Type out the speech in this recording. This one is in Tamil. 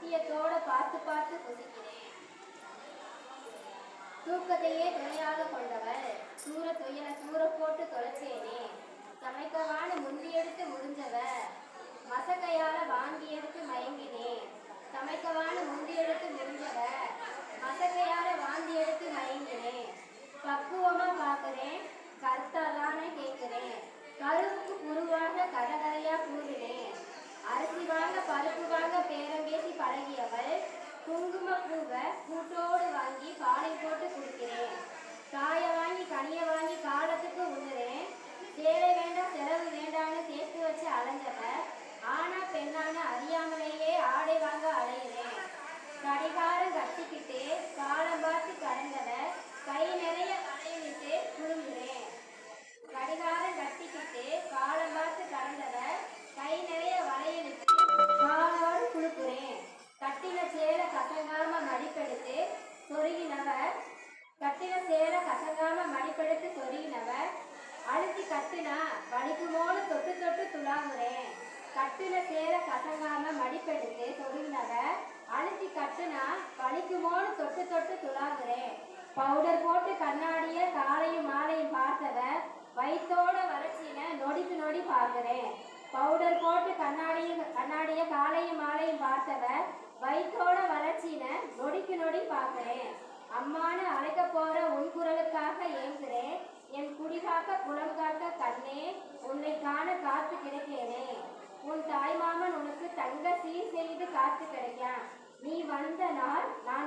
சத்தியத்தோட பார்த்து பார்த்து புசிக்கிறேன். தூக்கத்தையே துணையாக கொண்டவள் சூற துயர சூற போட்டு தொலைச்சேனே. சமைக்கவான முந்தி எடுத்து முடிஞ்சவ மசக்கையால வாங்கி எடுத்து மயங்கினேன். சமைக்கவான முந்தி எடுத்து முடிஞ்சவ மசக்கையால வாந்தி எடுத்து மயங்கினேன். பக்குவமா பார்க்கிறேன், கருத்தாலான்னு கேட்கிறேன். கருவுக்கு குருவாக கதகதையா கூறினேன். அரிசி வாங்க பருப்பு வாங்க பேரம் பேசி பழகியவள் குங்கும பூவை கூட்டோடு வாங்கி பாலில் போட்டு குடிக்கிறேன். காய வாங்கி கனிய வாங்கி காலத்துக்கு உண்ணுறேன். சேலை வேண்டாம் செலவு வேண்டான்னு சேர்த்து வச்சு அலைஞ்சவ ஆனா பெண்ணான அறியாமலேயே ஆடை வாங்க அலையிறேன். கடிகாரம் கட்டிக்கிட்டு காலம் பார்த்து கடந்தவ கை நிறைய வளையலிட்டு குழுங்குறேன். கடிகாரம் கட்டிக்கிட்டு காலம் பார்த்து கடந்தவ கை நிறைய வளையலிட்டு காலோடு குழுக்குறேன். கட்டின சேல கசங்காம மடிப்பெடுத்து சொருகினவ அழுத்தி கட்டுனா வலிக்குமோன்னு தொட்டு தொட்டு துளாங்குறேன். கட்டுன சேல கசங்காம மடிப்பெடுத்து சொருகினவ அழுத்தி கட்டுனா வலிக்குமோன்னு தொட்டு தொட்டு துளாங்குறேன். பவுடர் போட்டு கண்ணாடிய காலையும் மாலையும் பார்த்தவ வயிற்றோட வறட்சியில நொடிக்கு நொடி பார்க்கிறேன். பவுடர் போட்டு கண்ணாடிய காலையும் மாலையும் பார்த்தவ வயிற்றோட வளர்ச்சியில நொடிக்கு நொடி பார்க்கிறேன். அம்மானு அழைக்க போற உன் குரலுக்காக ஏங்குறேன். என் குடிகாக்க குளம் காக்க கண்ணே உன்னை காண காத்து கிடைக்கிறேனே. உன் தாய்மாமன் உனக்கு தங்க சீர் செய்து காத்து கிடைக்கான். நீ வந்த நாள் நான்